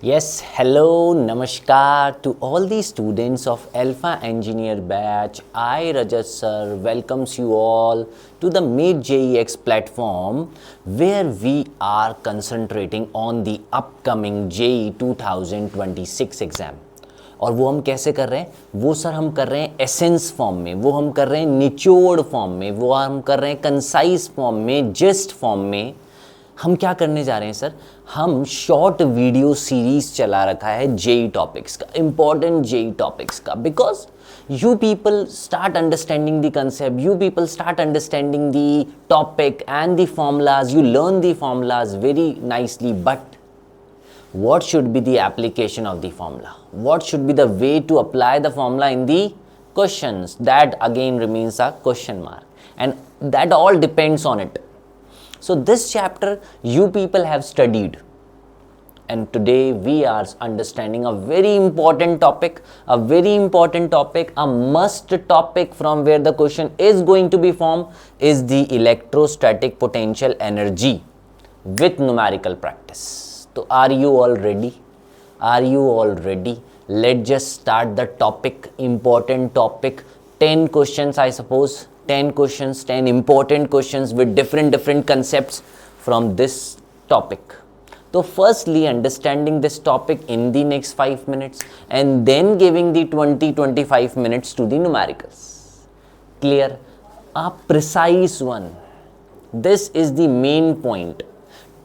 Yes, hello, namaskar to all the students of Alpha Engineer batch. I, Rajat sir, welcomes you all to the Meet JEX platform where we are concentrating on the upcoming JEE 2026 exam. और वो हम कैसे कर रहे हैं? वो sir हम कर रहे हैं एसेंस फॉर्म में, वो हम कर रहे हैं निचोड़ फॉर्म में, वो हम कर रहे हैं कंसाइज फॉर्म में, जिस्ट फॉर्म में। हम क्या करने जा रहे हैं सर? हम शॉर्ट वीडियो सीरीज चला रखा है जेई टॉपिक्स का, इंपॉर्टेंट जेई टॉपिक्स का, because you people start understanding the concept, you people start understanding the topic and the formulas, you learn the formulas very nicely, but what should be the application of the formula? What should be the way to apply the formula in the questions? That again remains a question mark, and that all depends on it. So this chapter you people have studied, and today we are understanding a very important topic, a must topic from where the question is going to be formed is the electrostatic potential energy with numerical practice. So are you all ready? Are you all ready? Let's just start the topic, important topic, 10 questions I suppose. 10 questions, 10 important questions with different concepts from this topic. So firstly, understanding this topic in the next 5 minutes and then giving the 20-25 minutes to the numericals. Clear? A precise one. This is the main point.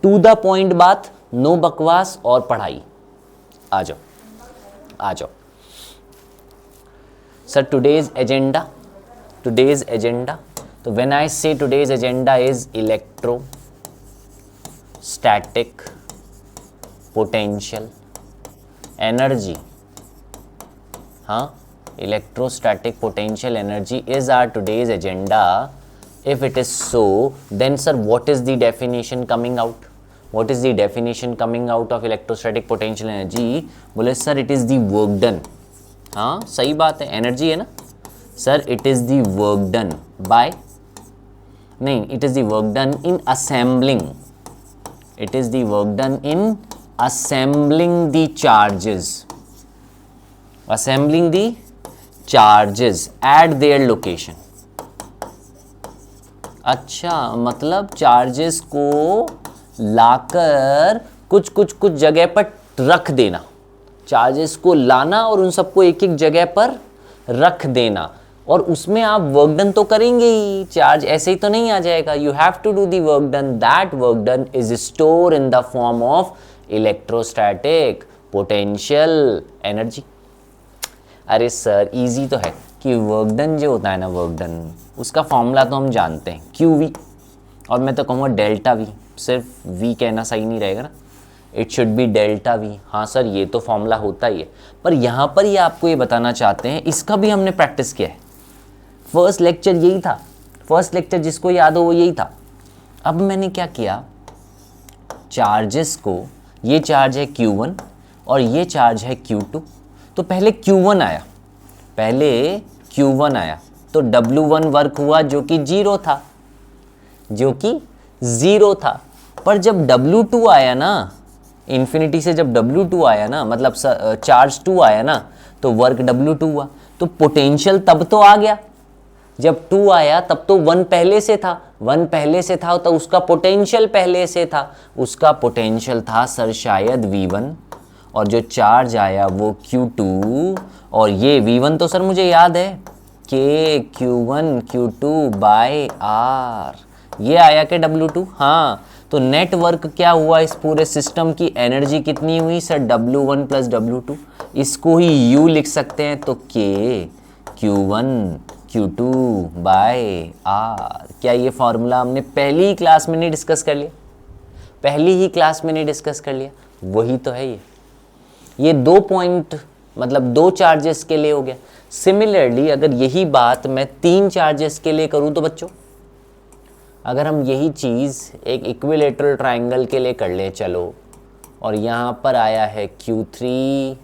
To the point बात, no बकवास और पढ़ाई. आ जाओ. Sir, today's agenda. So when I say today's agenda is electrostatic potential energy. Electrostatic potential energy is our today's agenda. If it is so, then sir, what is the definition coming out? What is the definition coming out of electrostatic potential energy? बोले sir, it is the work done. हाँ, सही बात है, energy है ना sir. It is the work done by, नहीं, it is the work done in assembling, it is the work done in assembling the charges, assembling the charges at their location. अच्छा, मतलब charges को लाकर कुछ जगह पर रख देना, चार्जेस को लाना और उन सबको एक एक जगह पर रख देना, और उसमें आप वर्क डन तो करेंगे ही, चार्ज ऐसे ही तो नहीं आ जाएगा. You have to do the work done. That work done is store in the form of electrostatic potential energy. अरे सर, इजी तो है कि वर्क डन जो होता है ना, वर्क डन, उसका फॉर्मूला तो हम जानते हैं, क्यू वी, और मैं तो कहूँगा डेल्टा वी. सिर्फ वी कहना सही नहीं रहेगा ना, it should be delta we. हाँ सर, ये तो फॉर्मूला होता ही है, पर यहाँ पर ये आपको ये बताना चाहते हैं, इसका भी हमने प्रैक्टिस किया है. फर्स्ट लेक्चर यही था, फर्स्ट लेक्चर जिसको याद हो वो यही था. अब मैंने क्या किया, चार्जेस को, ये चार्ज है Q1 और ये चार्ज है Q2. तो पहले Q1 आया, तो W1 वर्क हुआ जो कि जीरो था, पर जब W2 आया ना, इन्फिनिटी से जब W2 आया ना, मतलब चार्ज 2 आया ना, तो वर्क W2 हुआ. तो पोटेंशियल तब तो आ गया, जब 2 आया तब तो 1 पहले से था, तो उसका पोटेंशियल पहले से था, उसका पोटेंशियल था सर शायद V1, और जो चार्ज आया वो Q2, और ये V1 तो सर मुझे याद है कि Q1 Q2 बाय R, ये आया कि W2. हाँ, तो नेटवर्क क्या हुआ, इस पूरे सिस्टम की एनर्जी कितनी हुई सर, W1 प्लस W2. इसको ही U लिख सकते हैं, तो K Q1 Q2 by R. क्या ये फॉर्मूला हमने पहली ही क्लास में नहीं डिस्कस कर लिया? वही तो है ये 2 पॉइंट, मतलब 2 चार्जेस के लिए हो गया. सिमिलरली अगर यही बात मैं 3 चार्जेस के लिए करूं तो बच्चों, अगर हम यही चीज़ एक इक्विलेटरल ट्रायंगल के लिए कर ले, चलो, और यहाँ पर आया है Q3,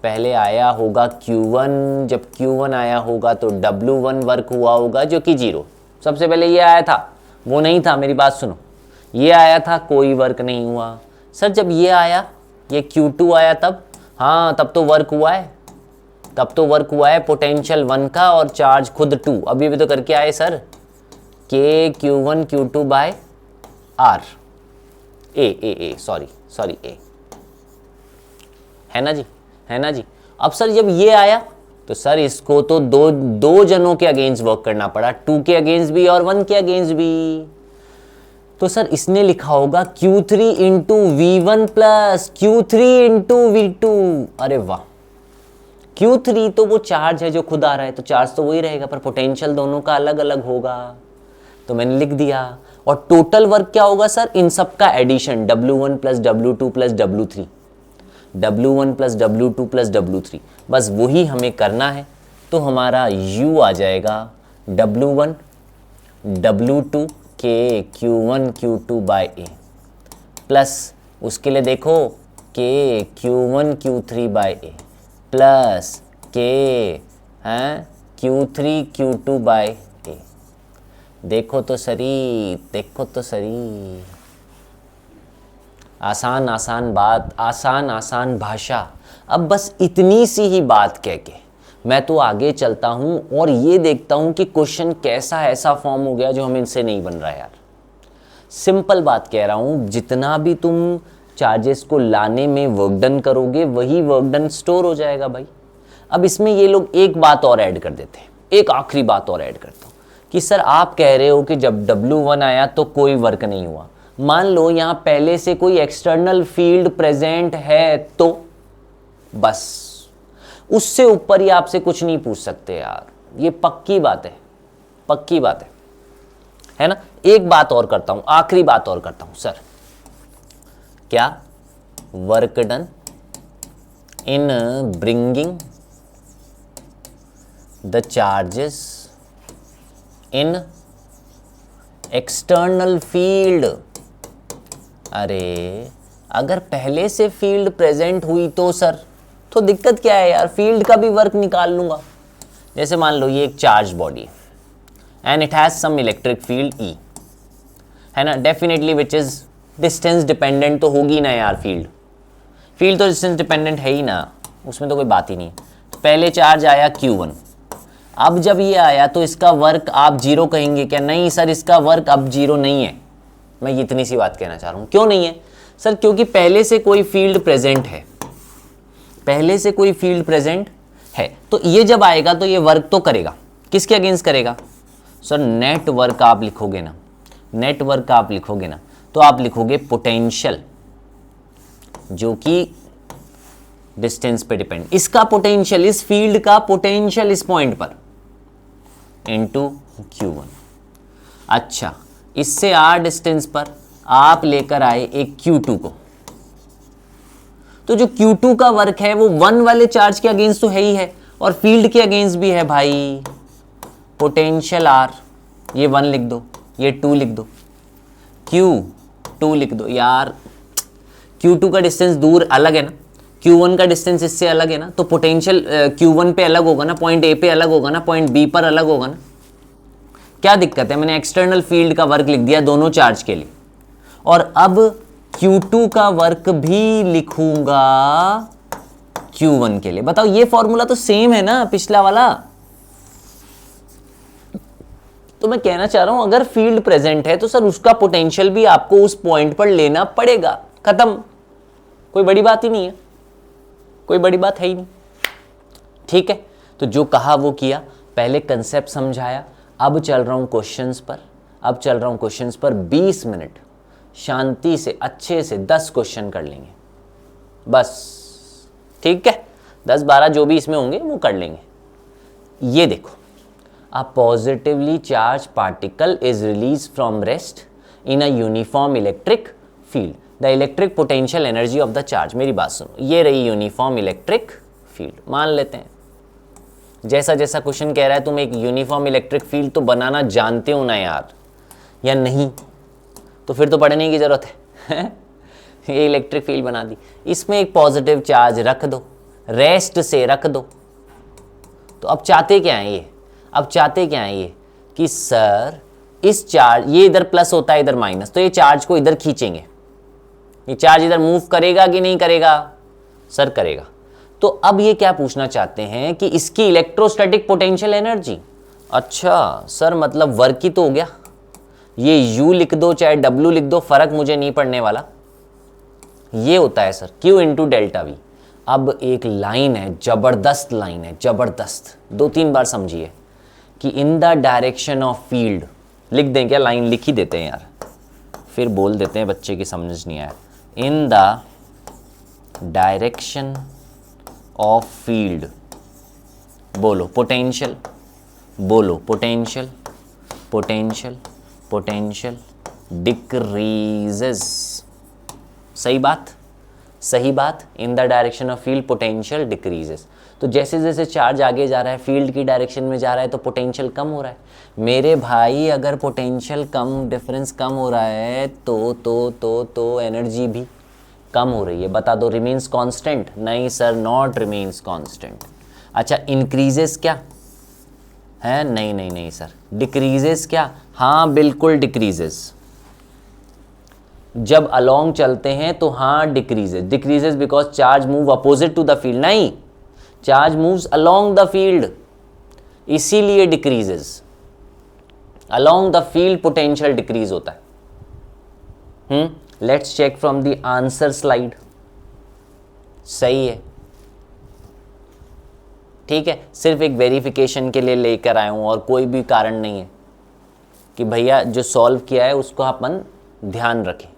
पहले आया होगा Q1, जब Q1 आया होगा तो W1 वर्क हुआ होगा जो कि 0. सबसे पहले ये आया था, वो नहीं था, मेरी बात सुनो, ये आया था, कोई वर्क नहीं हुआ. सर जब ये आया ये Q2 आया तब, हाँ तब तो वर्क हुआ है, तब तो वर्क हुआ है पोटेंशियल 1 का और चार्ज खुद 2। अभी भी तो करके आए sir, K Q1 Q2 by R, A sorry A, है ना जी, है ना जी। अब सर जब ये आया तो सर इसको तो दो जनों के अगेंस्ट वर्क करना पड़ा, 2 के अगेंस्ट भी और 1 के अगेंस्ट भी। तो सर इसने लिखा होगा Q3 into V1 plus Q3 into V2। अरे वाह, Q3 तो वो चार्ज है जो खुद आ रहा है, तो चार्ज तो वही रहेगा पर पोटेंशियल दोनों का अलग अलग होगा, तो मैंने लिख दिया। और टोटल वर्क क्या होगा सर, इन सब का addition, W1 plus W2 plus W3, W1 plus W2 plus W3, बस वही हमें करना है। तो हमारा U आ जाएगा W1 W2 K Q1 Q2 bye A plus उसके लिए देखो K Q1 Q3 by A plus K हैं Q3 Q2 बाय A। देखो तो सही, देखो तो सही, आसान आसान बात, आसान आसान भाषा। अब बस इतनी सी ही बात कह के मैं तो आगे चलता हूँ और ये देखता हूँ कि क्वेश्चन कैसा ऐसा फॉर्म हो गया जो हमें इनसे नहीं बन रहा यार। सिंपल बात कह रहा हूँ, जितना भी तुम चार्जेस को लाने में वर्क डन करोगे वही वर्क डन स्टोर हो जाएगा भाई। अब इसमें ये लोग एक बात और ऐड कर देते हैं, एक आखिरी बात और ऐड करता हूँ कि सर आप कह रहे हो कि जब W1 आया तो कोई वर्क नहीं हुआ। मान लो यहाँ पहले से कोई एक्सटर्नल फील्ड प्रेजेंट है तो बस उससे ऊपर ही आपसे कुछ नहीं पूछ सकते यार, ये पक्की बात है, पक्की बात है ना। एक बात और करता हूं, आखिरी बात और करता हूं सर, क्या work done in bringing the charges in external field. अरे अगर पहले से फील्ड प्रेजेंट हुई तो सर तो दिक्कत क्या है यार, फील्ड का भी वर्क निकाल लूंगा। जैसे मान लो ये एक charge body and it has some electric field E, है ना, definitely which is distance dependent तो होगी ना यार, फील्ड तो डिस्टेंस डिपेंडेंट है ही ना, उसमें तो कोई बात ही नहीं। तो पहले चार्ज आया Q1, अब जब ये आया तो इसका वर्क आप 0 कहेंगे क्या? नहीं सर, इसका वर्क अब 0 नहीं है। मैं इतनी सी बात कहना चाह रहा हूँ। क्यों नहीं है सर? क्योंकि पहले से कोई फील्ड प्रेजेंट है, पहले से कोई फील्ड प्रेजेंट है, तो ये जब आएगा तो ये वर्क तो करेगा। किसके अगेंस्ट करेगा सर? नेट वर्क आप लिखोगे ना, नेट वर्क आप लिखोगे ना, तो आप लिखोगे पोटेंशियल जो कि डिस्टेंस पे डिपेंड, इसका पोटेंशियल, इस फील्ड का पोटेंशियल इस पॉइंट पर इनटू Q1। अच्छा, इससे R डिस्टेंस पर आप लेकर आए एक Q2 को, तो जो Q2 का वर्क है वो 1 वाले चार्ज के अगेंस्ट तो है ही है और फील्ड के अगेंस्ट भी है भाई। पोटेंशियल R, ये 1 लिख दो, ये 2 लिख दो, Q2 लिख दो। यार Q2 का डिस्टेंस दूर अलग है ना, Q1 का डिस्टेंस इससे अलग है ना, तो पोटेंशियल Q1 पे अलग होगा ना, पॉइंट A पे अलग होगा ना, पॉइंट B पर अलग होगा ना। क्या दिक्कत है? मैंने एक्सटर्नल फील्ड का वर्क लिख दिया दोनों चार्ज के लिए, और अब Q2 का वर्क भी लिखूंगा Q1 के लिए। बताओ, ये फॉर्मूला तो सेम है ना पिछला वाला। तो मैं कहना चाह रहा हूं, अगर फील्ड प्रेजेंट है तो सर उसका पोटेंशियल भी आपको उस पॉइंट पर लेना पड़ेगा। खत्म, कोई बड़ी बात ही नहीं है, कोई बड़ी बात है ही नहीं। ठीक है, तो जो कहा वो किया, पहले कंसेप्ट समझाया, अब चल रहा हूं क्वेश्चंस पर। अब चल रहा हूं क्वेश्चंस पर, 20 मिनट शांति से अच्छे से 10 क्वेश्चन कर लेंगे बस। ठीक है, 10-12 जो भी इसमें होंगे वो कर लेंगे। ये देखो, a positively charged particle is released from rest in a uniform electric field. The electric potential energy of the charge. मेरी बात सुनो, ये रही यूनिफॉर्म इलेक्ट्रिक फील्ड। मान लेते हैं जैसा जैसा क्वेश्चन कह रहा है तुम एक यूनिफॉर्म इलेक्ट्रिक फील्ड तो बनाना जानते हो ना यार, या नहीं? तो फिर तो पढ़ने की जरूरत है। ये इलेक्ट्रिक फील्ड बना दी, इसमें एक पॉजिटिव चार्ज रख दो, रेस्ट से रख दो। तो अब चाहते क्या है ये? अब चाहते क्या है ये कि सर इस चार्ज, ये इधर प्लस होता है इधर माइनस, तो ये चार्ज को इधर खींचेंगे, ये चार्ज इधर मूव करेगा कि नहीं करेगा? सर करेगा। तो अब ये क्या पूछना चाहते हैं कि इसकी इलेक्ट्रोस्टैटिक पोटेंशियल एनर्जी। अच्छा सर, मतलब वर्क ही तो हो गया। ये U लिख दो चाहे W लिख दो, फर्क मुझे नहीं पड़ने वाला। ये होता है sir Q into delta V। अब एक लाइन है, जबरदस्त लाइन है, जबरदस्त, 2-3 बार समझिए कि in the direction of field, लिख दें क्या? लाइन लिख ही देते हैं यार, फिर बोल देते हैं बच्चे की समझ नहीं आया। In the direction of field, बोलो पोटेंशियल, बोलो पोटेंशियल, पोटेंशियल, पोटेंशियल डिक्रीजेस। सही बात, सही बात। In the direction of field potential decreases. तो जैसे जैसे चार्ज आगे जा रहा है, फील्ड की डायरेक्शन में जा रहा है, तो पोटेंशियल कम हो रहा है। मेरे भाई अगर पोटेंशियल कम, डिफरेंस कम हो रहा है तो एनर्जी भी कम हो रही है। बता दो, रिमेन्स कांस्टेंट? नहीं सर, नॉट रिमेन्स कांस्टेंट। अच्छा, इंक्रीजेस क्या है? नहीं नहीं नहीं सर। डिक्रीजेस क्या? हाँ बिल्कुल डिक्रीजेस। जब अलोंग चलते हैं तो हाँ decreases. Decreases because charge move opposite to the field. नहीं, charge moves along the field, इसीलिए decreases. Along the field potential decrease होता है। Let's check from the answer slide. सही है, ठीक है। सिर्फ एक वेरिफिकेशन के लिए लेकर आया हूं और कोई भी कारण नहीं है कि भैया जो सॉल्व किया है उसको अपन ध्यान रखें।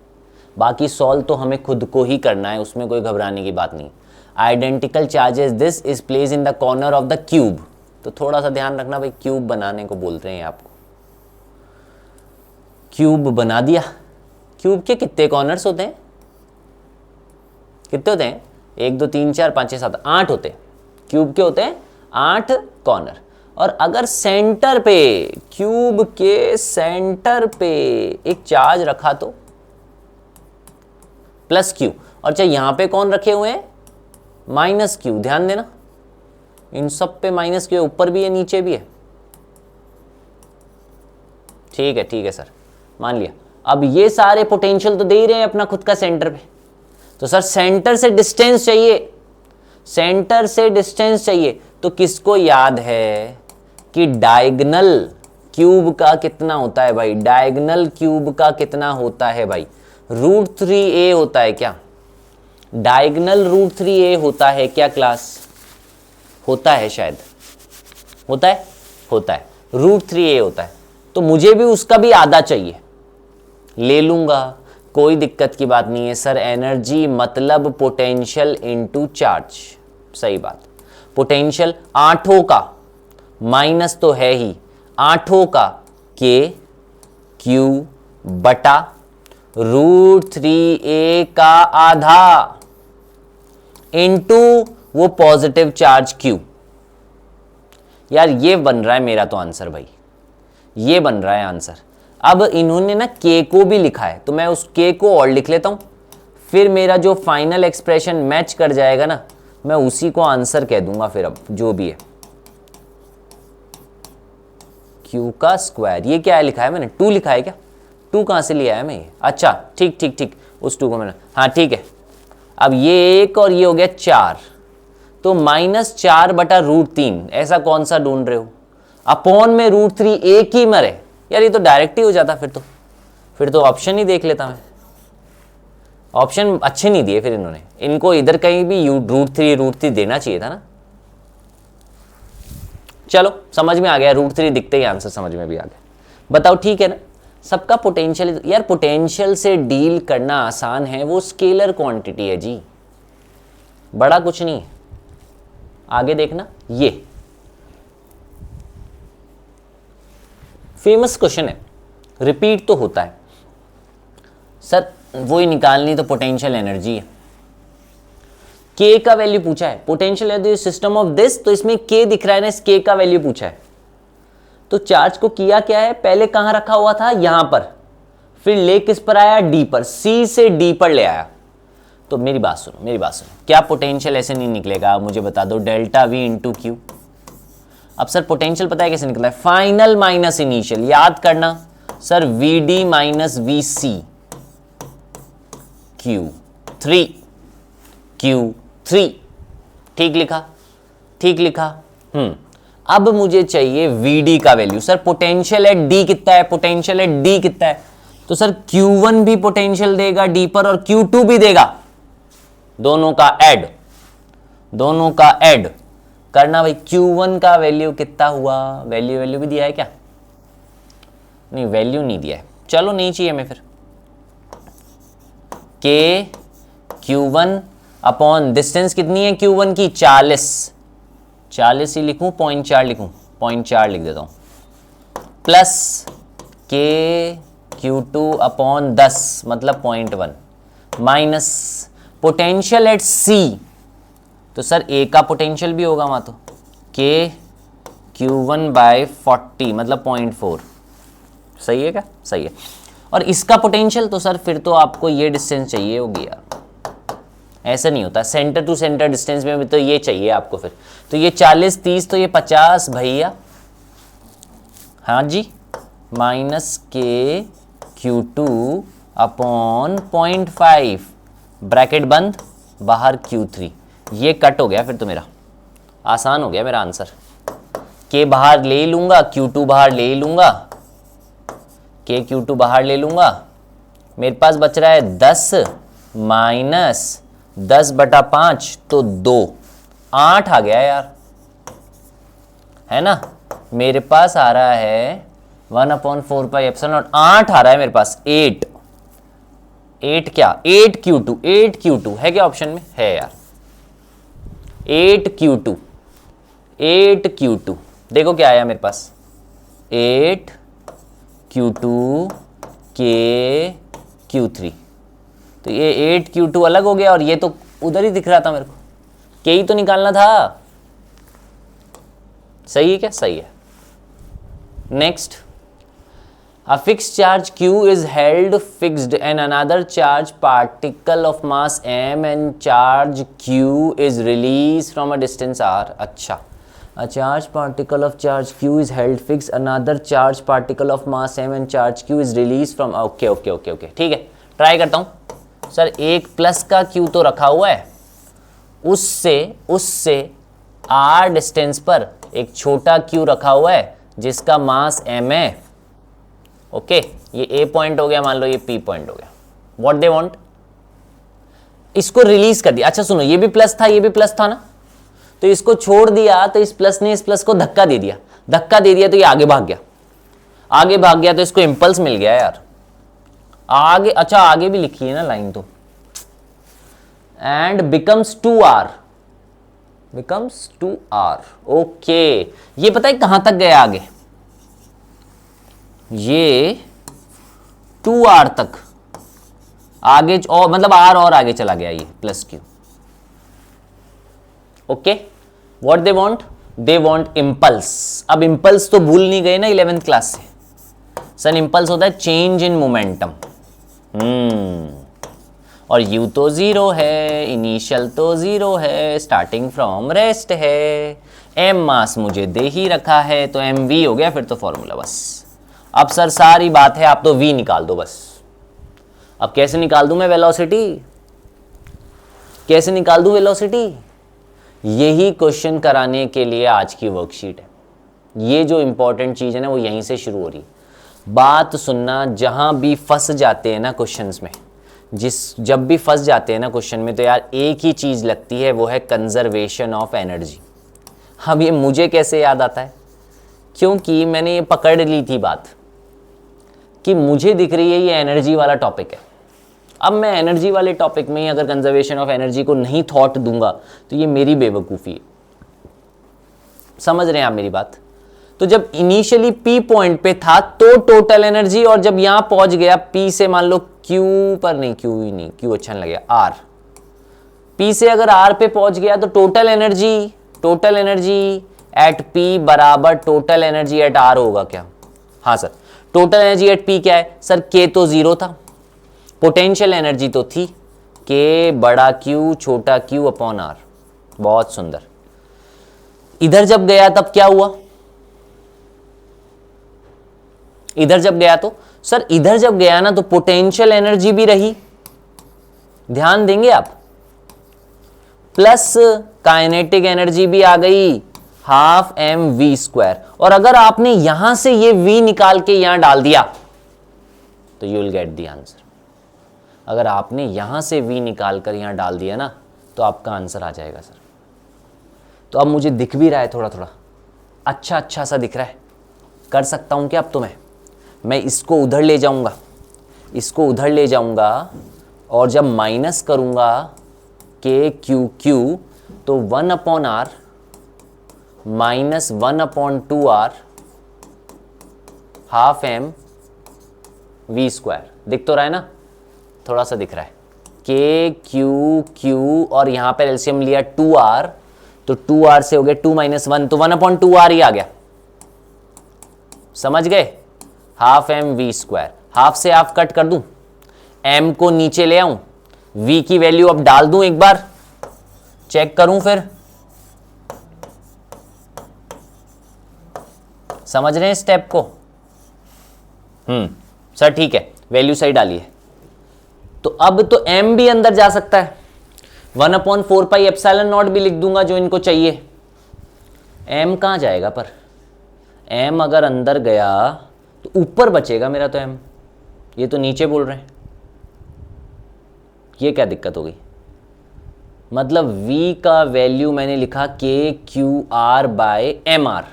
बाकी सॉल्व तो हमें खुद को ही करना है, उसमें कोई घबराने की बात नहीं। Identical charges, this is place in the corner of the cube. तो थोड़ा सा ध्यान रखना भाई, क्यूब बनाने को बोलते हैं आपको। क्यूब बना दिया। क्यूब के कितने कॉर्नर्स होते हैं? कितने होते हैं? 1 2 3 4 5 6 7 8 होते हैं। क्यूब के होते हैं 8 कॉर्नर। और अगर सेंटर पे, क्यूब के सेंटर पे एक चार्ज रखा तो प्लस क्यू, और चाहे यहां पे कौन रखे हुए हैं? Minus Q. ध्यान देना, इन सब पे माइनस क्यू, ऊपर भी है नीचे भी है। ठीक है सर, मान लिया। अब ये सारे पोटेंशियल तो दे ही रहे हैं अपना खुद का सेंटर पे, तो सर सेंटर से डिस्टेंस चाहिए, सेंटर से डिस्टेंस चाहिए। तो किसको याद है कि डायगोनल क्यूब का कितना होता है भाई? डायगोनल क्यूब का कितना होता है भाई? √3a होता है क्या? डायगोनल √3a होता है क्या क्लास? होता है शायद, होता है, होता है, √3a होता है। तो मुझे भी उसका भी आधा चाहिए, ले लूंगा, कोई दिक्कत की बात नहीं है सर। एनर्जी मतलब पोटेंशियल इनटू चार्ज। सही बात। पोटेंशियल 8 का, माइनस तो है ही, 8 का के क्यू बटा √3a का आधा इनटू वो पॉजिटिव चार्ज क्यू। यार ये बन रहा है मेरा तो आंसर भाई, ये बन रहा है आंसर। अब इन्होंने ना के को भी लिखा है, तो मैं उस के को और लिख लेता हूं, फिर मेरा जो फाइनल एक्सप्रेशन मैच कर जाएगा ना, मैं उसी को आंसर कह दूंगा फिर। अब जो भी है, क्यू का स्क्वायर, ये क्या है लिखा है मैंने? 2 लिखा है क्या? 2 कहां से लिया है मैं ये? अच्छा ठीक, उस 2 को मैंने, हाँ ठीक है। अब ये 1 और ये हो गया 4, तो -4 बटा √3, ऐसा कौन सा ढूंढ रहे हो? अपॉन में √3 एक ही मरे। यार ये तो डायरेक्ट ही हो जाता, फिर तो ऑप्शन ही देख लेता मैं। ऑप्शन अच्छे नहीं दिए फिर इन्होंने, इनको इधर कहीं भी √3 देना चाहिए था ना। चलो समझ में आ गया, √3 दिखते ही आंसर समझ में भी आ गया। बताओ ठीक है ना? सबका पोटेंशियल, यार पोटेंशियल से डील करना आसान है, वो स्केलर क्वांटिटी है जी, बड़ा कुछ नहीं है। आगे देखना, ये फेमस क्वेश्चन है, रिपीट तो होता है सर, वो ही निकालनी तो पोटेंशियल एनर्जी है। के का वैल्यू पूछा है, potential energy system of this, तो इसमें के दिख रहा है ना, इस के का वैल्यू पूछा है। तो चार्ज को किया क्या है, पहले कहां रखा हुआ था? यहां पर, फिर ले किस पर आया? डी पर, सी से डी पर ले आया। तो मेरी बात सुनो, क्या पोटेंशियल ऐसे नहीं निकलेगा? मुझे बता दो, डेल्टा वी इंटू क्यू। अब सर पोटेंशियल पता है कैसे निकलता है? फाइनल माइनस इनिशियल, याद करना sir, V D minus V C. Q3, Q3, ठीक लिखा, ठीक लिखा। अब मुझे चाहिए VD का value. Sir potential at D कितना है, पोटेंशियल एट D कितना है, तो सर Q1 भी पोटेंशियल देगा D पर और Q2 भी देगा, दोनों का ऐड, दोनों का ऐड करना भाई। Q1 का वैल्यू कितना हुआ, वैल्यू भी दिया है क्या, नहीं वैल्यू नहीं दिया है, चलो नहीं चाहिए हमें फिर। K Q1 अपॉन डिस्टेंस कितनी है Q1 की 40 ही लिखूं, 0.4 लिखूं, 0.4 लिख देता हूं, प्लस K Q2 अपॉन 10 मतलब 0.1 माइनस पोटेंशियल एट C, तो सर A का पोटेंशियल भी होगा वहां, तो K Q1 बाय 40 मतलब 0.4, सही है क्या, सही है। और इसका पोटेंशियल, तो सर फिर तो आपको ये डिस्टेंस चाहिए होगी यार, ऐसा नहीं होता, सेंटर टू सेंटर डिस्टेंस में भी तो ये चाहिए आपको फिर, तो ये 40 30 तो ये 50 भैया, हाँ जी, minus K Q2 upon 0.5 bracket बंद, बाहर Q3, ये कट हो गया फिर तो मेरा, आसान हो गया मेरा आंसर। K बाहर ले लूंगा, Q2 बाहर ले लूंगा, K Q2 बाहर ले लूंगा, मेरे पास बच रहा है 10 माइनस 10/5 तो 2, 8 आ गया यार, है ना, मेरे पास आ रहा है 1/4πε0, 8 आ रहा है मेरे पास, 8 क्या, 8Q2, 8Q2 है क्या ऑप्शन में, है यार, 8Q2, 8Q2 देखो क्या आया मेरे पास, 8Q2 K Q3, तो ये 8Q2 अलग हो गया और ये तो उधर ही दिख रहा था मेरे को, K ही तो निकालना था, सही है क्या, सही है। Next, a fixed charge Q is held fixed and another charge particle of mass m and charge Q is released from a distance r। अच्छा, a charge particle of charge Q is held fixed, another charge particle of mass m and charge Q is released from, okay okay okay okay, ठीक है, try करता हूँ। Sir एक plus का Q तो रखा हुआ है, उससे r डिस्टेंस पर एक छोटा Q रखा हुआ है जिसका मास m है, ओके ये A पॉइंट हो गया, मान लो ये P पॉइंट हो गया, व्हाट दे वांट, इसको रिलीज कर दिया। अच्छा सुनो, ये भी प्लस था, ये भी प्लस था ना, तो इसको छोड़ दिया, तो इस प्लस ने इस प्लस को धक्का दे दिया, धक्का दे दिया तो ये आगे भाग गया, आगे भाग गया तो इसको इंपल्स मिल गया यार, आगे, अच्छा आगे भी लिखी है ना लाइन तो, and becomes 2r, becomes 2r, okay, ये पता है कहां तक गया आगे, ये 2r तक आगे, और मतलब r और आगे चला गया ये plus Q, okay, what they want, they want impulse. अब इंपल्स तो भूल नहीं गए ना 11th क्लास से, सर इंपल्स होता है चेंज इन मोमेंटम, और U तो 0 है, इनिशियल तो 0 है, स्टार्टिंग फ्रॉम रेस्ट है, m मास मुझे दे ही रखा है, तो mv हो गया फिर तो फॉर्मूला बस। अब सर सारी बात है, आप तो v निकाल दो बस। अब कैसे निकाल दूं मैं वेलोसिटी, कैसे निकाल दूं वेलोसिटी, यही क्वेश्चन कराने के लिए आज की वर्कशीट है। ये जो इंपॉर्टेंट चीज है ना वो यहीं से शुरू हो रही है। बात सुनना, जहां भी फंस जाते हैं ना क्वेश्चंस में, जब भी फंस जाते हैं ना क्वेश्चन में, तो यार एक ही चीज लगती है, वो है कंजर्वेशन ऑफ एनर्जी। अब ये मुझे कैसे याद आता है, क्योंकि मैंने ये पकड़ ली थी बात कि मुझे दिख रही है ये एनर्जी वाला टॉपिक है। अब मैं एनर्जी वाले टॉपिक में ही अगर कंजर्वेशन ऑफ एनर्जी को नहीं थॉट दूंगा तो ये मेरी बेवकूफ़ी है। समझ रहे हैं आप मेरी बात? तो जब इनिशियली P पॉइंट पे था तो टोटल एनर्जी, और जब यहां पहुंच गया P से, मान लो Q पर नहीं, Q ही नहीं, Q अच्छा नहीं लगेगा, R, P से अगर R पे पहुंच गया तो टोटल एनर्जी एट P बराबर टोटल एनर्जी एट R होगा क्या? हाँ sir, total energy eight P क्या है सर? K तो 0 था, पोटेंशियल एनर्जी तो थी K बड़ा Q छोटा Q अपॉन R। बहुत सुंदर। इधर जब गया तब क्या हुआ? इधर जब गया तो सर, इधर जब गया ना तो पोटेंशियल एनर्जी भी रही ध्यान देंगे आप। प्लस काइनेटिक एनर्जी भी आ गई हाफ एम वी स्क्वायर, और अगर आपने यहां से ये v निकाल के यहां डाल दिया तो you will get the answer. अगर आपने यहां से v निकाल कर यहां डाल दिया ना तो आपका आंसर आ जाएगा सर। तो अब मुझे दिख भी रहा है थोड़ा थोड़ा, अच्छा सा दिख रहा है। कर सकता हूं क्या अब तो मैं इसको उधर ले जाऊंगा, इसको उधर ले जाऊंगा, और जब माइनस करूंगा के क्यू क्यू तो 1/r minus 1/2r half M V square. दिख तो रहा है ना, थोड़ा सा दिख रहा है। के क्यू क्यू और यहां पर एलसीएम लिया 2r, तो 2r से हो गया 2 - 1 तो 1/2r ही आ गया। समझ गए? Half M V square, half से हाफ कट कर दूं, m को नीचे ले आऊं, v की वैल्यू अब डाल दूं, एक बार चेक करूं, फिर समझ रहे हैं स्टेप को? सर ठीक है, वैल्यू सही डाली है। तो अब तो m भी अंदर जा सकता है, 1/4 पाई एप्सिलॉन नॉट भी लिख दूंगा जो इनको चाहिए। m कहां जाएगा पर? m अगर अंदर गया तो ऊपर बचेगा मेरा तो m, ये तो नीचे बोल रहे हैं। ये क्या दिक्कत हो गई? मतलब v का वैल्यू मैंने लिखा K Q R by M R.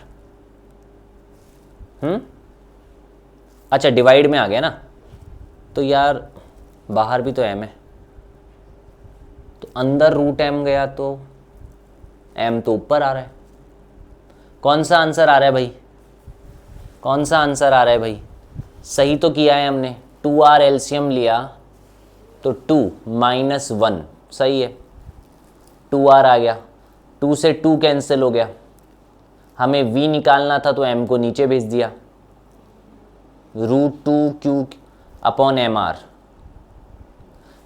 अच्छा डिवाइड में आ गया ना, तो यार बाहर भी तो m है, तो अंदर रूट m गया तो m तो ऊपर आ रहा है। कौन सा आंसर आ रहा है भाई? कौन सा आंसर आ रहा है भाई? सही तो किया है हमने, 2r एलसीएम लिया तो 2 - 1 सही है, 2r आ गया, 2 से 2 कैंसिल हो गया। हमें v निकालना था तो m को नीचे भेज दिया, √2q/mr।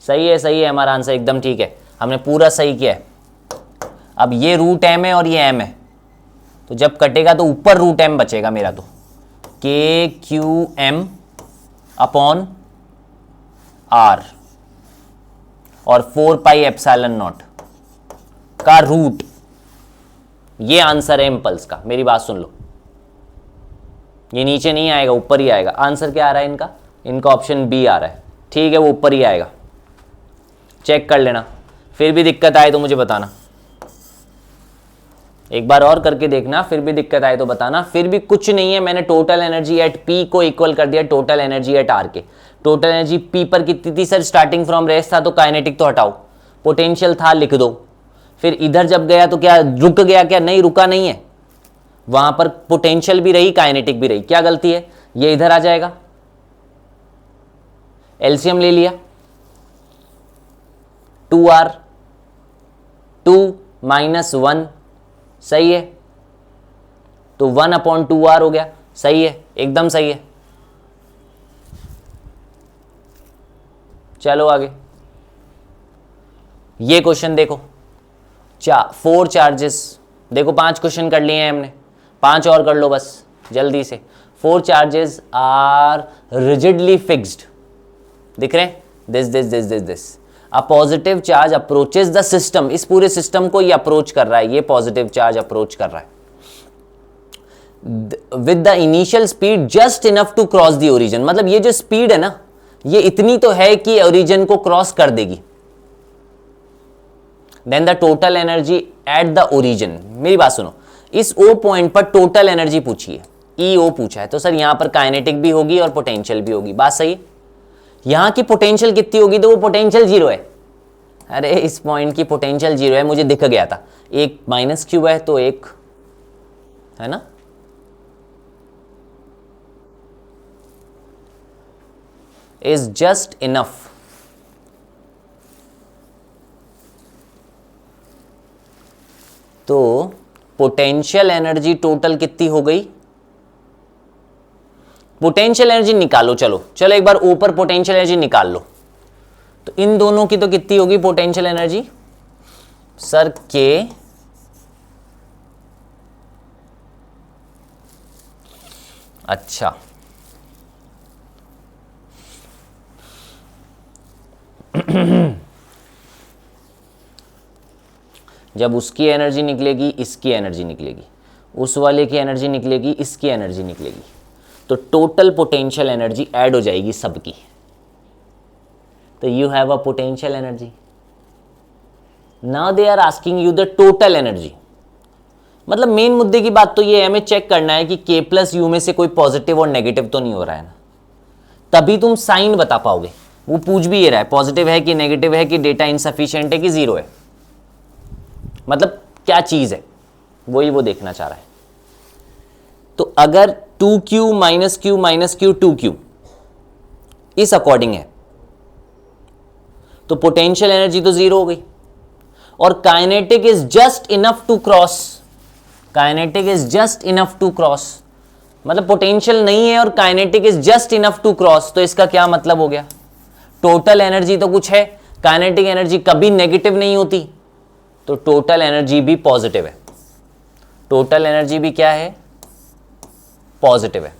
सही है हमारा आंसर, एकदम ठीक है, हमने पूरा सही किया है। अब ये √m है और ये m है, तो जब कटेगा तो ऊपर √m बचेगा मेरा, तो KQM/r और 4 पाई एप्सिलॉन नॉट का रूट, ये आंसर है इम्पल्स का। मेरी बात सुन लो, ये नीचे नहीं आएगा, ऊपर ही आएगा। आंसर क्या आ रहा है इनका? इनका ऑप्शन बी आ रहा है, ठीक है, वो ऊपर ही आएगा। चेक कर लेना, फिर भी दिक्कत आए तो मुझे बताना, एक बार और करके देखना, फिर भी दिक्कत आए तो बताना। फिर भी कुछ नहीं है, मैंने टोटल एनर्जी एट पी को इक्वल कर दिया टोटल एनर्जी एट आर के। टोटल एनर्जी पी पर कितनी थी सर? स्टार्टिंग फ्रॉम रेस्ट था तो काइनेटिक तो हटाओ, पोटेंशियल था लिख दो। फिर इधर जब गया तो क्या रुक गया? क्या नहीं रुका, नहीं है, वहां पर पोटेंशियल भी रही काइनेटिक भी रही। क्या गलती है? ये इधर आ जाएगा, एलसीएम ले लिया, 2r 2 - 1 सही है, तो 1/2r हो गया। सही है, एकदम सही है। चलो आगे, ये क्वेश्चन देखो, 4 चार्जेस, देखो 5 क्वेश्चन कर लिए हैं हमने, 5 और कर लो बस जल्दी से। 4 चार्जेस आर रिजिडली फिक्स्ड, दिख रहे हैं? This a positive charge approaches the system, इस पूरे सिस्टम को ये अप्रोच कर रहा है, ये पॉजिटिव चार्ज अप्रोच कर रहा है with the initial speed just enough to cross the origin. मतलब ये जो स्पीड है ना, ये इतनी तो है कि ओरिजिन को क्रॉस कर देगी। Then the total energy at the origin. मेरी बात सुनो, इस ओ पॉइंट पर टोटल एनर्जी पूछी है, ईओ पूछा है, तो सर यहां पर काइनेटिक भी होगी और पोटेंशियल भी होगी, बात सही है। यहां की पोटेंशियल कितनी होगी? तो वो पोटेंशियल 0 है। अरे इस पॉइंट की पोटेंशियल 0 है, मुझे दिख गया था, एक -q है तो एक है ना, इज जस्ट इनफ। तो पोटेंशियल एनर्जी टोटल कितनी हो गई? पोटेंशियल एनर्जी निकालो, चलो एक बार ऊपर पोटेंशियल एनर्जी निकाल लो। तो इन दोनों की तो कितनी होगी पोटेंशियल एनर्जी? सर के अच्छा जब उसकी एनर्जी निकलेगी इसकी एनर्जी निकलेगी, उस वाले की एनर्जी निकलेगी इसकी एनर्जी निकलेगी, तो टोटल पोटेंशियल एनर्जी ऐड हो जाएगी सबकी। तो you have a potential energy. Now they are asking you the total energy. मतलब मेन मुद्दे की बात तो ये है, हमें चेक करना है कि K प्लस यू में से कोई पॉजिटिव और नेगेटिव तो नहीं हो रहा है ना, तभी तुम साइन बता पाओगे। वो पूछ भी ये रहा है पॉजिटिव है कि नेगेटिव है कि डेटा इनसफिशिएंट है कि जीरो है, मतलब क्या चीज है वही वो देखना चाह रहा है। तो अगर 2q minus Q minus Q 2q इस अकॉर्डिंग है तो पोटेंशियल एनर्जी तो जीरो हो गई, और kinetic is just enough to cross, kinetic is just enough to cross, मतलब पोटेंशियल नहीं है और kinetic is just enough to cross. तो इसका क्या मतलब हो गया, टोटल एनर्जी तो कुछ है, काइनेटिक एनर्जी कभी नेगेटिव नहीं होती, तो टोटल एनर्जी भी पॉजिटिव है। टोटल एनर्जी भी क्या है, पॉजिटिव है।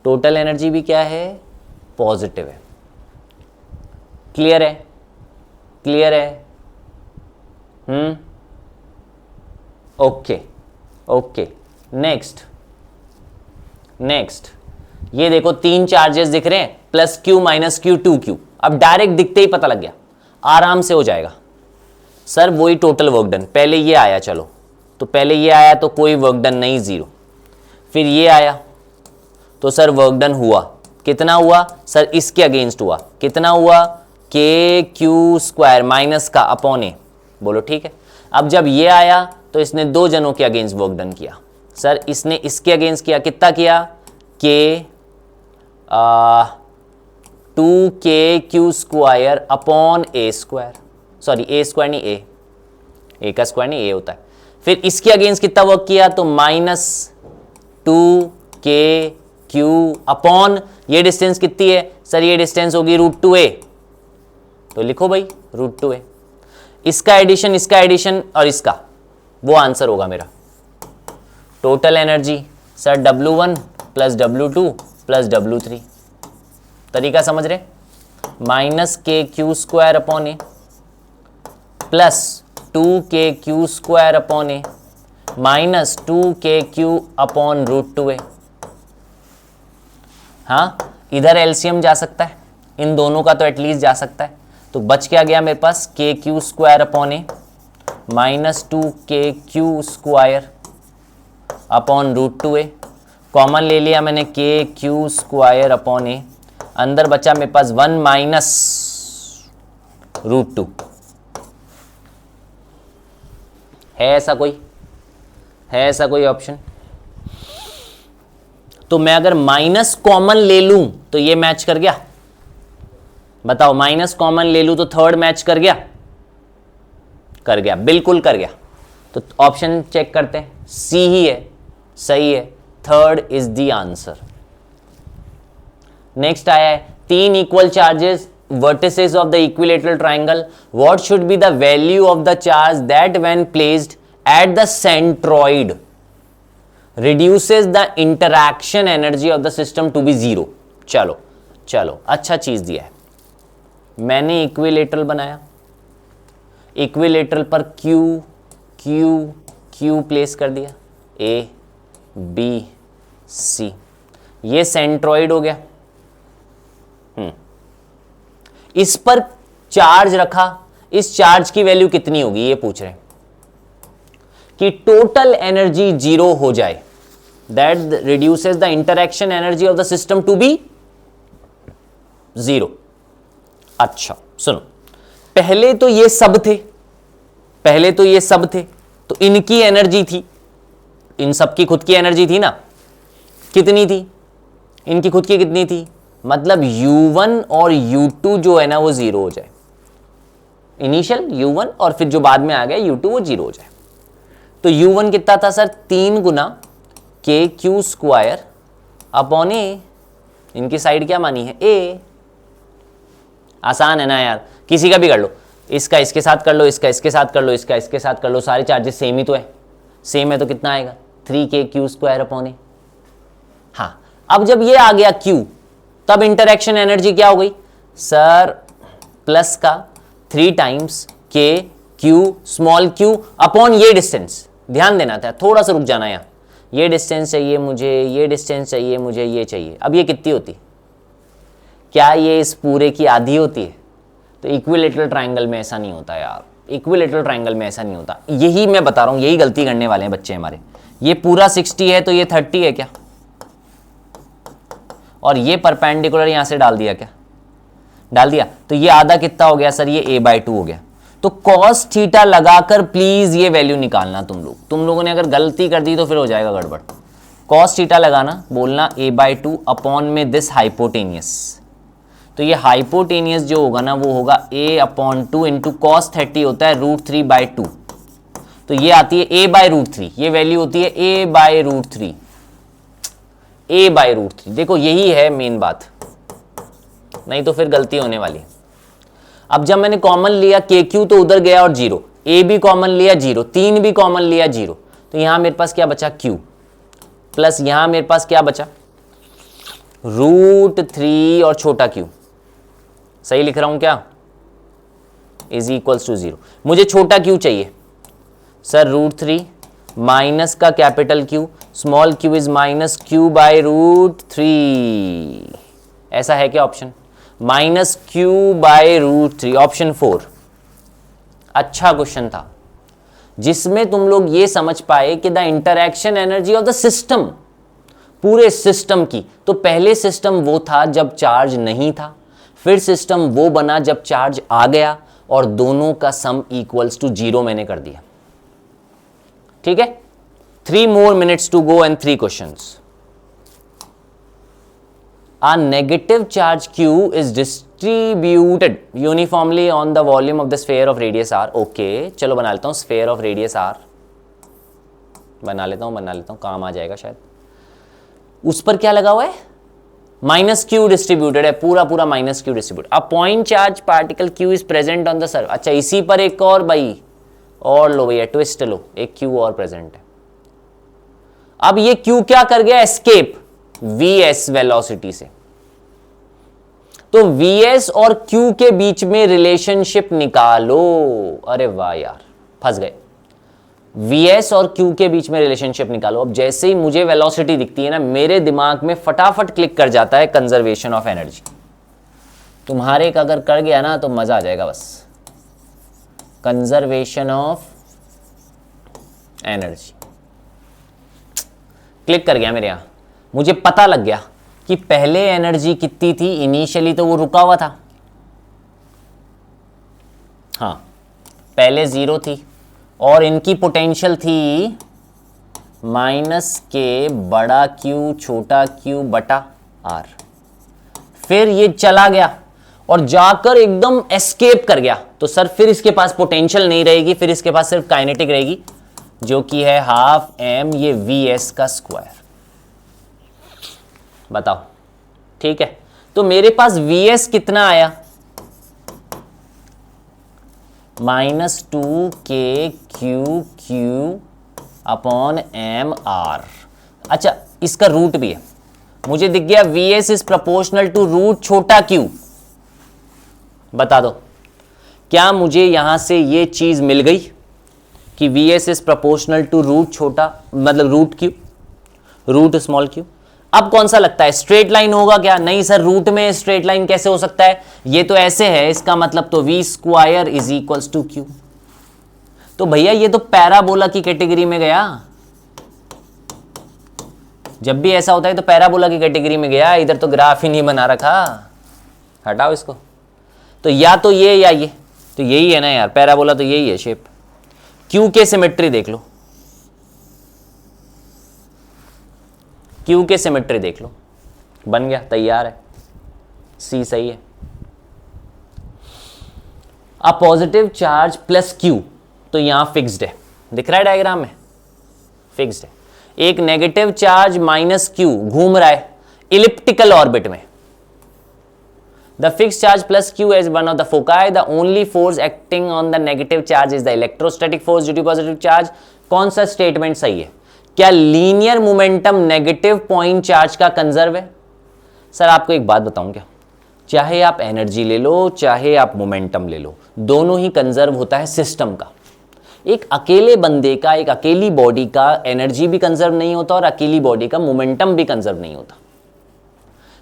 टोटल एनर्जी भी क्या है, पॉजिटिव है। क्लियर है, क्लियर है। ओके ओके, नेक्स्ट नेक्स्ट, ये देखो तीन चार्जेस दिख रहे हैं, plus Q minus Q 2q। अब डायरेक्ट दिखते ही पता लग गया, आराम से हो जाएगा। सर वही टोटल वर्क डन, पहले ये आया, चलो तो पहले ये आया तो कोई वर्क डन नहीं, जीरो। फिर ये आया तो सर वर्क डन हुआ, कितना हुआ सर, इसके अगेंस्ट हुआ, कितना हुआ, के क्यू स्क्वायर माइनस का अपॉन ए, बोलो ठीक है। अब जब ये आया तो इसने दो जनों के अगेंस्ट वर्क डन किया, सर इसने इसके अगेंस्ट किया, कितना किया, के 2k स्क्वायर अपॉन ए स्क्वायर, सॉरी ए स्क्वायर नहीं, ए का स्क्वायर नहीं, ए होता है। फिर इसके अगेंस्ट कितना वर्क किया, तो -2k अपॉन, ये डिस्टेंस कितनी है सर, ये डिस्टेंस होगी √2a, तो लिखो भाई √2a। इसका एडिशन और इसका, वो आंसर होगा मेरा। Total energy sir W1 plus W2 plus W3, तरीका समझ रहे, -kq square upon A plus 2kq square upon a minus 2kq upon √2a। हाँ, इधर एलसीएम जा सकता है, इन दोनों का तो एटलीस्ट जा सकता है, तो बच क्या गया मेरे पास, kq square upon a minus 2kq square upon √2a। Common ले लिया मैंने, kq स्क्वायर अपॉन ए, अंदर बचा मेरे पास 1 माइनस √2। है ऐसा कोई ऑप्शन? तो मैं अगर माइनस कॉमन ले लूं तो ये मैच कर गया, बताओ, माइनस कॉमन ले लूं तो थर्ड मैच कर गया, कर गया, बिल्कुल कर गया। तो ऑप्शन चेक करते हैं, सी ही है, सही है, third is the answer. Next आया है, तीन equal charges vertices of the equilateral triangle, what should be the value of the charge that when placed at the centroid reduces the interaction energy of the system to be zero। चलो अच्छा चीज दिया है, मैंने equilateral बनाया, equilateral पर Q place कर दिया, A B C, ये सेंट्रॉइड हो गया। इस पर चार्ज रखा, इस चार्ज की वैल्यू कितनी होगी ये पूछ रहे हैं, कि टोटल एनर्जी जीरो हो जाए, that reduces the interaction energy of the system to be zero. अच्छा सुनो, पहले तो ये सब थे, तो इनकी एनर्जी थी, इन सब की खुद की एनर्जी थी ना, कितनी थी, इनकी खुद की कितनी थी, मतलब U1 और U2 जो है ना वो जीरो हो जाए, इनिशियल U1 और फिर जो बाद में आ गया U2 वो जीरो हो जाए। तो U1 कितना था सर, 3 गुना KQ स्क्वायर अपॉन ए, इनकी साइड क्या मानी है, A। आसान है ना यार, किसी का भी कर लो, इसका इसके साथ कर लो, इसका इसके साथ कर लो, इसका इसके साथ कर लो, सारे चार्जेस सेम ही तो है, सेम है तो कितना आएगा, 3KQ स्क्वायर अपॉन ए। हाँ, अब जब ये आ गया Q, तब इंटरेक्शन एनर्जी क्या हो गई सर, प्लस का 3 times Q small Q upon ये डिस्टेंस, ध्यान देना था, थोड़ा सा रुक जाना यहाँ, ये डिस्टेंस चाहिए मुझे, ये डिस्टेंस चाहिए मुझे, ये चाहिए। अब ये कितनी होती, क्या ये इस पूरे की आधी होती है? तो इक्विलेटरल ट्रायंगल में ऐसा नहीं होता यार, इक्विलेटरल ट्रायंगल में ऐसा नहीं होता। यही मैं बता रहा हूं, यही गलती करने वाले हैं बच्चे हमारे। ये पूरा 60 है तो ये 30 है क्या? और ये परपेंडिकुलर यहां से डाल दिया क्या? डाल दिया। तो ये आधा कितना हो गया सर? ये a/2 हो गया। तो cos थीटा लगाकर प्लीज ये वैल्यू निकालना तुम लोगों ने अगर गलती कर दी तो फिर हो जाएगा गड़बड़। cos थीटा लगाना, बोलना a/2 अपॉन में दिस हाइपोटेनियस। तो ये हाइपोटेनियस जो होगा ना वो होगा a/2 इंटू कॉस 30 होता है √3/2। तो ये आती है a/√3, ये वैल्यू होती है a/√3, a/√3। देखो यही है मेन बात, नहीं तो फिर गलती होने वाली। अब जब मैंने कॉमन लिया KQ तो उधर गया और 0, a भी कॉमन लिया 0, 3 भी कॉमन लिया 0, तो यहां मेरे पास क्या बचा? Q प्लस यहां मेरे पास क्या बचा? √3 और छोटा q, सही लिख रहा हूं क्या? Is equals to 0। मुझे छोटा q चाहिए सर, √3 माइनस का capital Q, small q is minus q/√3। ऐसा है क्या ऑप्शन? Minus q/√3, option 4। अच्छा क्वेश्चन था जिसमें तुम लोग ये समझ पाए कि the interaction energy of the system, पूरे सिस्टम की। तो पहले सिस्टम वो था जब चार्ज नहीं था, फिर सिस्टम वो बना जब चार्ज आ गया, और दोनों का सम इक्वल्स टू 0 मैंने कर दिया। ठीक है, 3 more minutes to go and 3 questions. A negative charge Q is distributed uniformly on the volume of the sphere of radius r. Okay, चलो बना लेता हूं sphere of radius r, बना लेता हूं, काम आ जाएगा शायद। उस पर क्या लगा हुआ है? माइनस Q डिस्ट्रीब्यूटेड है, पूरा minus Q distribute. A point charge particle Q is present on the Surf. अच्छा, इसी पर एक और भाई और लो भैया, ट्विस्ट लो, एक Q और प्रेजेंट है। अब ये Q क्या कर गया? एस्केप Vs वेलोसिटी से। तो Vs और Q के बीच में रिलेशनशिप निकालो। अरे वाह यार, फंस गए। Vs और Q के बीच में रिलेशनशिप निकालो। अब जैसे ही मुझे वेलोसिटी दिखती है ना, मेरे दिमाग में फटाफट क्लिक कर जाता है कंजर्वेशन ऑफ एनर्जी। तुम्हारे का अगर कर गया ना तो मजा आ जाएगा बस। कंजर्वेशन ऑफ एनर्जी क्लिक कर गया मेरे यहां। मुझे पता लग गया कि पहले एनर्जी कितनी थी, इनिशियली तो वो रुका हुआ था, हाँ पहले 0 थी, और इनकी पोटेंशियल थी माइनस के बड़ा Q छोटा Q बटा R। फिर ये चला गया और जाकर एकदम एस्केप कर गया, तो सर फिर इसके पास पोटेंशियल नहीं रहेगी, फिर इसके पास सिर्फ काइनेटिक रहेगी, जो कि है हाफ m ये Vs का स्क्वायर। बताओ, ठीक है। तो मेरे पास Vs कितना आया? -2kQ upon mr। अच्छा, इसका रूट भी है, मुझे दिख गया Vs is proportional to root छोटा q। बता दो, क्या मुझे यहां से ये चीज मिल गई कि Vs is proportional to root छोटा, मतलब root q, root small q। अब कौन सा लगता है, स्ट्रेट लाइन होगा क्या? नहीं सर, रूट में स्ट्रेट लाइन कैसे हो सकता है, ये तो ऐसे है, इसका मतलब तो v square is equals to q। तो भैया ये तो पैराबोला की कैटेगरी में गया। जब भी ऐसा होता है तो पैराबोला की कैटेगरी में गया, इधर तो ग्राफ ही नहीं बना रखा। हटाओ इसको। तो या तो ये या ये, तो यही है ना यार, पैराबोला तो यही है शेप। क्यू के सिमेट्री देख लो, क्यू के सिमेट्री देख लो, बन गया, तैयार है, सी सही है। A positive charge plus Q, तो यहां फिक्स्ड है, दिख रहा है डायग्राम में, फिक्स्ड है। एक नेगेटिव चार्ज माइनस क्यू घूम रहा है इलिप्टिकल ऑर्बिट में। The fixed charge plus q as one of the foci. The only force acting on the negative charge is the electrostatic force due to positive charge. कौन सा statement सही है? क्या linear momentum negative point charge का conserve है? Sir आपको एक बात बताऊं क्या, चाहे आप एनर्जी ले लो चाहे आप मोमेंटम ले लो, दोनों ही कंजर्व होता है सिस्टम का। एक अकेले बंदे का, एक अकेली बॉडी का एनर्जी भी कंजर्व नहीं होता और अकेली बॉडी का मोमेंटम भी कंजर्व नहीं होता।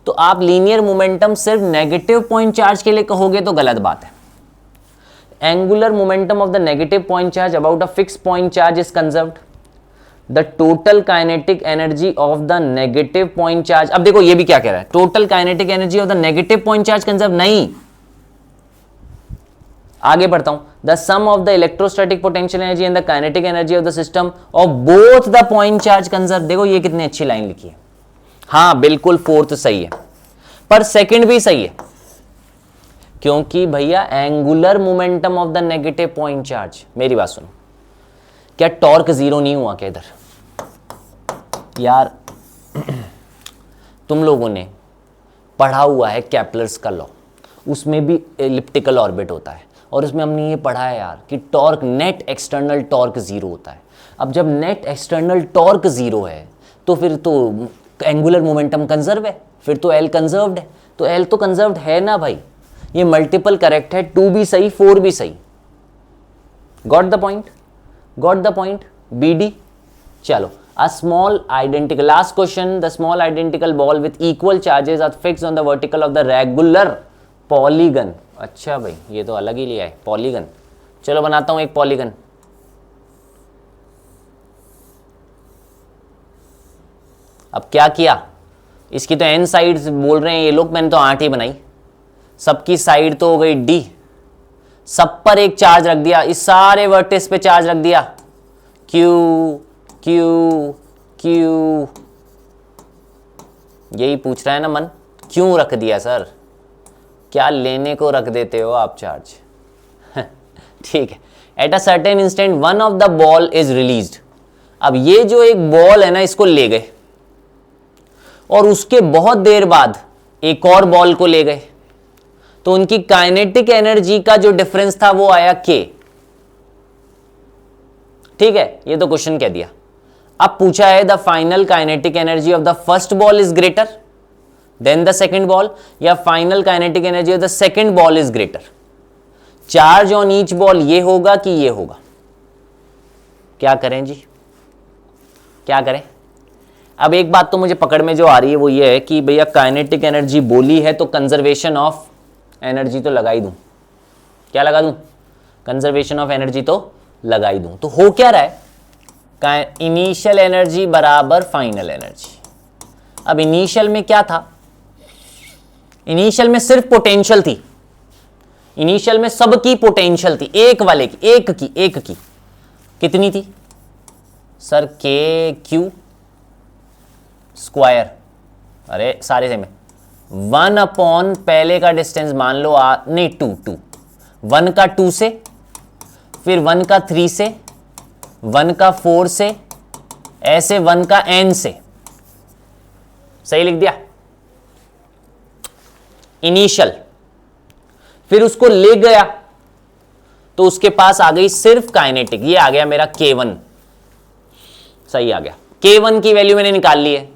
तो आप लीनियर मोमेंटम सिर्फ नेगेटिव पॉइंट चार्ज के लिए कहोगे तो गलत बात है। Angular momentum of the negative point charge about a fix point charge is conserved. The total kinetic energy of the negative point charge, अब देखो ये भी क्या कह रहा है, total kinetic energy of the negative point charge conserve नहीं। आगे बढ़ता हूं, the sum of the electrostatic potential energy and the kinetic energy of the system of both the point charge conserve. देखो ये कितनी अच्छी लाइन लिखी है। हाँ बिल्कुल, फोर्थ सही है, पर सेकंड भी सही है, क्योंकि भैया angular momentum of the negative point charge, मेरी बात सुनो, क्या टॉर्क जीरो नहीं हुआ क्या इधर? यार तुम लोगों ने पढ़ा हुआ है केपलर्स का लॉ, उसमें भी एलिप्टिकल ऑर्बिट होता है, और उसमें हमने ये पढ़ा है यार कि torque, net external torque zero होता है। अब जब नेट एक्सटर्नल टॉर्क जीरो है तो फिर तो एंगुलर मोमेंटम कंजर्व है, फिर तो एल कंजर्व्ड है, तो एल तो कंजर्व्ड है ना भाई। ये मल्टीपल करेक्ट है, 2 भी सही 4 भी सही। Got the point, got the point, BD। चलो, a small identical, last question, the small identical ball with equal charges are fixed on the vertical of the regular polygon। अच्छा भाई, ये तो अलग ही लिया है पॉलीगन। चलो बनाता हूं एक पॉलीगन। अब क्या किया, इसकी तो n साइड्स बोल रहे हैं ये लोग, मैंने तो 8 ही बनाई। सबकी साइड तो हो गई D, सब पर एक चार्ज रख दिया, इस सारे वर्टेक्स पे चार्ज रख दिया, Q Q Q। यही पूछ रहा है ना मन, क्यों रख दिया सर, क्या लेने को रख देते हो आप चार्ज? ठीक है। At a certain instant one of the ball is released. अब ये जो एक बॉल है ना, इसको ले गए, और उसके बहुत देर बाद एक और बॉल को ले गए, तो उनकी काइनेटिक एनर्जी का जो डिफरेंस था वो आया K। ठीक है, ये तो क्वेश्चन कह दिया। अब पूछा है the final kinetic energy of the first ball is greater than the second ball, या final kinetic energy of the second ball is greater. Charge on each ball ये होगा कि ये होगा? क्या करें जी, क्या करें? अब एक बात तो मुझे पकड़ में जो आ रही है वो ये है कि भैया काइनेटिक एनर्जी बोली है तो कंजर्वेशन ऑफ एनर्जी तो लगा ही दूं। क्या लगा दूं? कंजर्वेशन ऑफ एनर्जी तो लगा ही दूं। तो हो क्या रहा है, इनिशियल एनर्जी बराबर फाइनल एनर्जी। अब इनिशियल में क्या था, इनिशियल में सिर्फ पोटेंशियल थी, इनिशियल में सबकी पोटेंशियल थी, एक वाले की, एक की कितनी थी सर? KQ स्क्वायर, अरे सारे सेम है, 1 अपॉन पहले का डिस्टेंस मान लो नहीं 2 1 का 2 से, फिर 1 का 3 से, 1 का 4 से, ऐसे 1 का N से। सही लिख दिया इनिशियल। फिर उसको ले गया तो उसके पास आ गई सिर्फ काइनेटिक, ये आ गया मेरा K1। सही आ गया, K1 की वैल्यू मैंने निकाल ली है।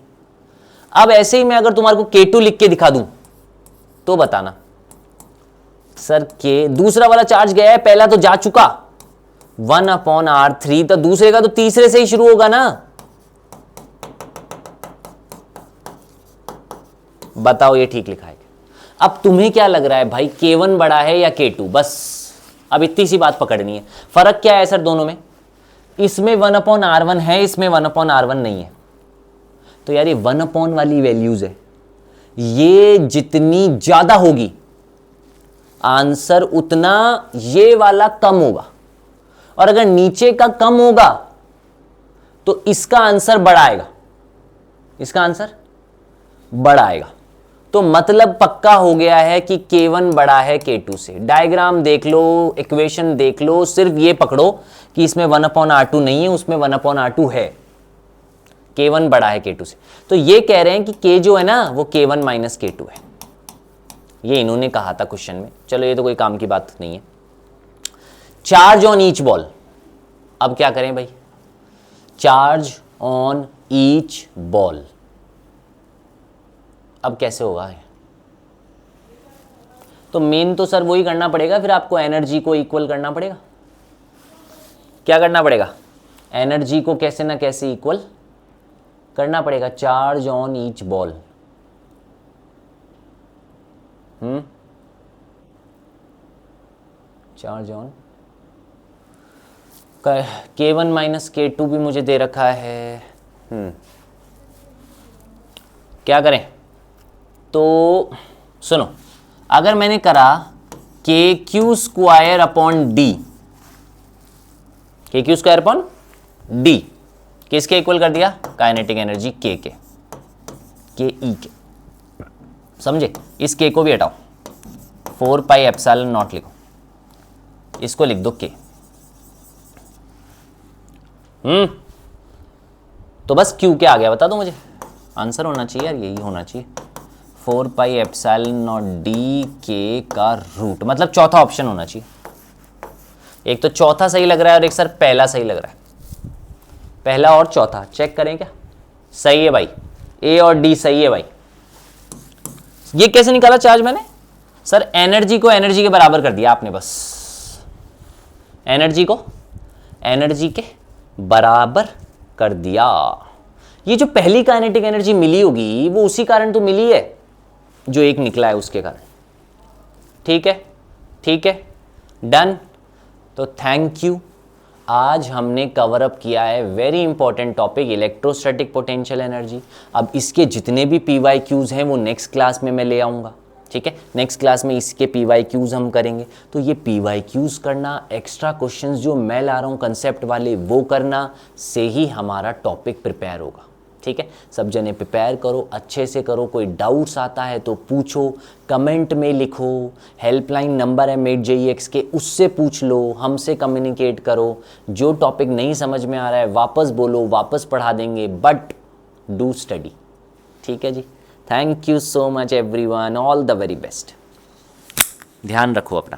अब ऐसे ही मैं अगर तुम्हारे को K2 लिख के दिखा दूं तो बताना सर K, दूसरा वाला चार्ज गया है, पहला तो जा चुका 1 अपॉन R3, तो दूसरे का तो तीसरे से ही शुरू होगा ना। बताओ ये ठीक लिखा है? अब तुम्हें क्या लग रहा है भाई, K1 बड़ा है या K2? बस अब इतनी सी बात पकड़नी है। फर्क क्या है सर दोनों में? इसमें 1 अपॉन R1 है, इसमें 1 अपॉन R1 नहीं है। तो यार ये 1 अपॉन वाली वैल्यूज है, ये जितनी ज्यादा होगी आंसर उतना ये वाला कम होगा, और अगर नीचे का कम होगा तो इसका आंसर बड़ा आएगा, इसका आंसर बड़ा आएगा। तो मतलब पक्का हो गया है कि K1 बड़ा है K2 से। डायग्राम देख लो, इक्वेशन देख लो, सिर्फ ये पकड़ो कि इसमें 1 अपॉन R2 नहीं है, उसमें 1 अपॉन R2 है। K1 बड़ा है K2 से, तो ये कह रहे हैं कि K जो है ना वो K1 माइनस K2 है। ये इन्होंने कहा था क्वेश्चन में। चलो ये तो कोई काम की बात नहीं है। चार्ज ऑन ईच बॉल, अब क्या करें भाई? चार्ज ऑन ईच बॉल अब कैसे होगा? तो मेन तो सर वही करना पड़ेगा, फिर आपको एनर्जी को इक्वल करना पड़ेगा। क्या करना पड़ेगा, एनर्जी को कैसे ना कैसे इक्वल करना पड़ेगा, charge on each ball. Charge on K1 minus K2 भी मुझे दे रखा है। क्या करें, तो सुनो, अगर मैंने करा KQ square upon D, KQ square upon D किसके इक्वल कर दिया, काइनेटिक एनर्जी K के, KE के, समझे। इस K को भी हटाओ, 4 पाई एप्सिलॉन नॉट लिखो, इसको लिख दो K। तो बस Q क्या आ गया बता दो मुझे, आंसर होना चाहिए यार, यही होना चाहिए, 4 पाई एप्सिलॉन नॉट डी के का रूट, मतलब चौथा ऑप्शन होना चाहिए। एक तो चौथा सही लग रहा है और एक सर पहला सही लग रहा है, पहला और चौथा चेक करें क्या, सही है भाई, ए और डी सही है भाई। ये कैसे निकाला चार्ज मैंने, सर एनर्जी को एनर्जी के बराबर कर दिया आपने, बस एनर्जी को एनर्जी के बराबर कर दिया। ये जो पहली काइनेटिक एनर्जी मिली होगी वो उसी कारण तो मिली है जो एक निकला है उसके कारण, ठीक है, ठीक है, डन। तो थैंक यू, आज हमने कवर अप किया है very important topic electrostatic potential energy. अब इसके जितने भी PYQs हैं वो नेक्स्ट क्लास में मैं ले आऊँगा, ठीक है, नेक्स्ट क्लास में इसके PYQs हम करेंगे। तो ये PYQs करना, एक्स्ट्रा क्वेश्चंस जो मैं ला रहा हूँ कंसेप्ट वाले वो करना, से ही हमारा टॉपिक प्रिपेयर होगा, ठीक है। सब जने प्रिपेयर करो, अच्छे से करो, कोई डाउट्स आता है तो पूछो, कमेंट में लिखो, हेल्पलाइन नंबर है मेट JEX के, उससे पूछ लो, हमसे कम्युनिकेट करो। जो टॉपिक नहीं समझ में आ रहा है वापस बोलो, वापस पढ़ा देंगे, बट डू स्टडी, ठीक है जी। Thank you so much everyone, all the very best, ध्यान रखो अपना।